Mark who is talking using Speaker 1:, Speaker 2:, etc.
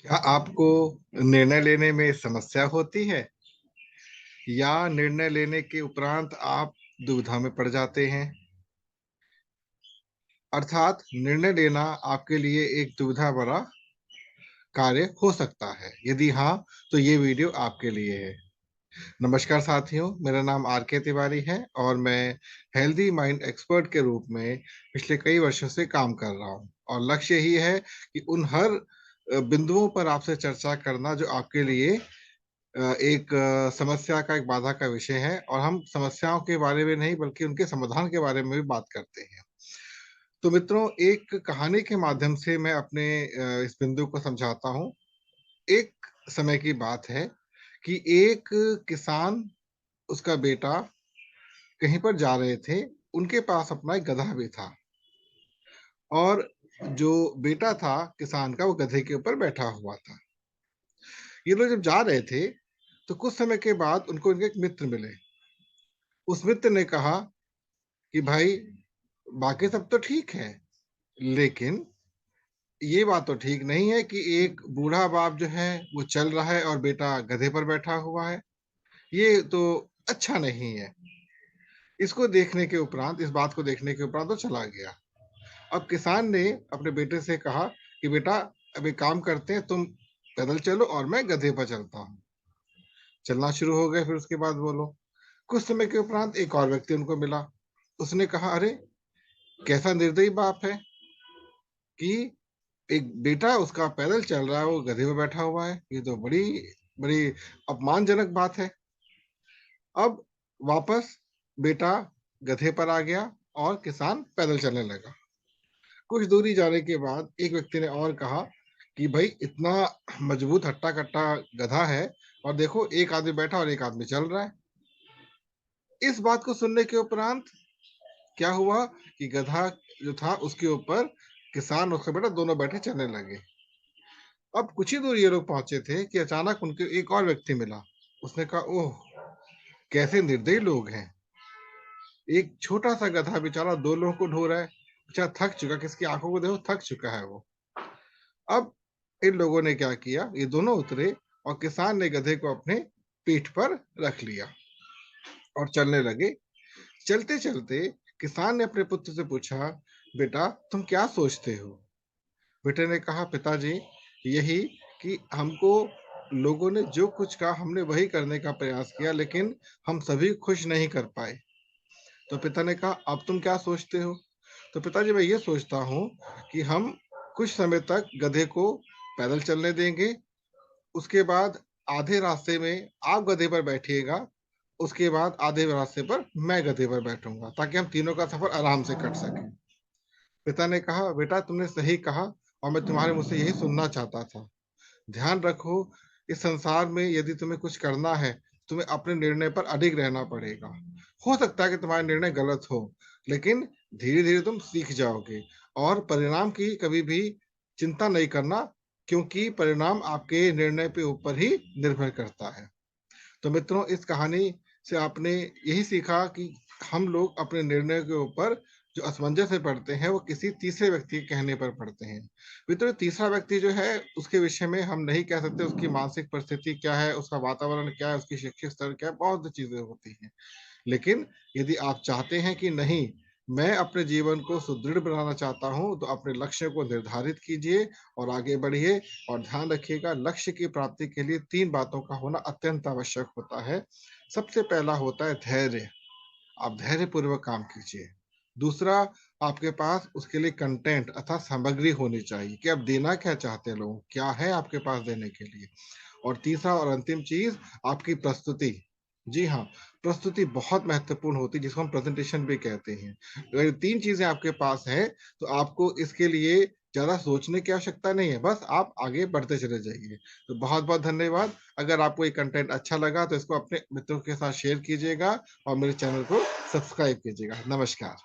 Speaker 1: क्या आपको निर्णय लेने में समस्या होती है या निर्णय लेने के उपरांत आप दुविधा में पड़ जाते हैं? अर्थात निर्णय लेना आपके लिए एक दुविधा भरा कार्य हो सकता है। यदि हाँ, तो ये वीडियो आपके लिए है। नमस्कार साथियों, मेरा नाम आर के तिवारी है और मैं हेल्दी माइंड एक्सपर्ट के रूप में पिछले कई वर्षों से काम कर रहा हूँ और लक्ष्य यही है कि उन हर बिंदुओं पर आपसे चर्चा करना जो आपके लिए एक समस्या का, एक बाधा का विषय है और हम समस्याओं के बारे में नहीं बल्कि उनके समाधान के बारे में भी बात करते हैं। तो मित्रों, एक कहानी के माध्यम से मैं अपने इस बिंदु को समझाता हूँ। एक समय की बात है कि एक किसान, उसका बेटा कहीं पर जा रहे थे। उनके पास अपना एक गधा भी था और जो बेटा था किसान का, वो गधे के ऊपर बैठा हुआ था। ये लोग जब जा रहे थे, तो कुछ समय के बाद उनको इनके एक मित्र मिले। उस मित्र ने कहा कि भाई, बाकी सब तो ठीक है, लेकिन ये बात तो ठीक नहीं है कि एक बूढ़ा बाप जो है वो चल रहा है और बेटा गधे पर बैठा हुआ है। ये तो अच्छा नहीं है। इसको देखने के उपरांत, इस बात को देखने के उपरांत वो चला गया। अब किसान ने अपने बेटे से कहा कि बेटा, अब एक काम करते हैं, तुम पैदल चलो और मैं गधे पर चलता हूँ। चलना शुरू हो गए। फिर उसके बाद बोलो, कुछ समय के उपरांत एक और व्यक्ति उनको मिला। उसने कहा, अरे कैसा निर्दयी बाप है कि एक बेटा उसका पैदल चल रहा है, वो गधे पे बैठा हुआ है। ये तो बड़ी बड़ी अपमानजनक बात है। अब वापस बेटा गधे पर आ गया और किसान पैदल चलने लगा। कुछ दूरी जाने के बाद एक व्यक्ति ने और कहा कि भाई, इतना मजबूत हट्टा कट्टा गधा है और देखो, एक आदमी बैठा और एक आदमी चल रहा है। इस बात को सुनने के उपरांत क्या हुआ कि गधा जो था उसके ऊपर किसान और उसका बेटा दोनों बैठे चलने लगे। अब कुछ ही दूर ये लोग पहुंचे थे कि अचानक उनके एक और व्यक्ति मिला। उसने कहा, ओह, कैसे निर्दयी लोग हैं। एक छोटा सा गधा बेचारा दो लोगों को ढो रहा है। बेचारा थक चुका, किसकी आंखों को देखो, थक चुका है वो। अब इन लोगों ने क्या किया, ये दोनों उतरे और किसान ने गधे को अपने पीठ पर रख लिया और चलने लगे। चलते चलते किसान ने अपने पुत्र से पूछा, बेटा तुम क्या सोचते हो? बेटे ने कहा, पिताजी, यही कि हमको लोगों ने जो कुछ कहा हमने वही करने का प्रयास किया, लेकिन हम सभी खुश नहीं कर पाए। तो पिता ने कहा, अब तुम क्या सोचते हो? तो पिताजी, मैं ये सोचता हूँ कि हम कुछ समय तक गधे को पैदल चलने देंगे। उसके बाद आधे रास्ते में आप गधे पर बैठिएगा, उसके बाद आधे रास्ते पर मैं गधे पर बैठूंगा, ताकि हम तीनों का सफर आराम से कट सके। पिता ने कहा, बेटा तुमने सही कहा और मैं तुम्हारे मुंह से यही सुनना चाहता था। ध्यान रखो, इस संसार में यदि तुम्हें कुछ करना है, तुम्हें अपने निर्णय पर अडिग रहना पड़ेगा। हो सकता है कि तुम्हारा निर्णय गलत हो, लेकिन धीरे धीरे तुम सीख जाओगे और परिणाम की कभी भी चिंता नहीं करना, क्योंकि परिणाम आपके निर्णय पे ऊपर ही निर्भर करता है। तो मित्रों, इस कहानी से आपने यही सीखा कि हम लोग अपने निर्णय के ऊपर जो असमंजस में पड़ते हैं, वो किसी तीसरे व्यक्ति के कहने पर पड़ते हैं। मित्रों, तीसरा व्यक्ति जो है, उसके विषय में हम नहीं कह सकते उसकी मानसिक परिस्थिति क्या है, उसका वातावरण क्या है, उसकी शिक्षित स्तर क्या है, बहुत सी चीजें होती हैं। लेकिन यदि आप चाहते हैं कि नहीं, मैं अपने जीवन को सुदृढ़ बनाना चाहता हूं, तो अपने लक्ष्य को निर्धारित कीजिए और आगे बढ़िए। और ध्यान रखिएगा, लक्ष्य की प्राप्ति के लिए तीन बातों का होना अत्यंत आवश्यक होता है। सबसे पहला होता है धैर्य। आप धैर्यपूर्वक काम कीजिए। दूसरा, आपके पास उसके लिए कंटेंट अर्थात सामग्री होनी चाहिए कि आप देना क्या चाहते हैं, लोगों क्या है आपके पास देने के लिए। और तीसरा और अंतिम चीज, आपकी प्रस्तुति। जी हाँ, प्रस्तुति बहुत महत्वपूर्ण होती है, जिसको हम प्रेजेंटेशन भी कहते हैं। अगर ये तीन चीजें आपके पास है, तो आपको इसके लिए ज्यादा सोचने की आवश्यकता नहीं है, बस आप आगे बढ़ते चले जाइए। तो बहुत बहुत धन्यवाद। अगर आपको ये कंटेंट अच्छा लगा तो इसको अपने मित्रों के साथ शेयर कीजिएगा और मेरे चैनल को सब्सक्राइब कीजिएगा। नमस्कार।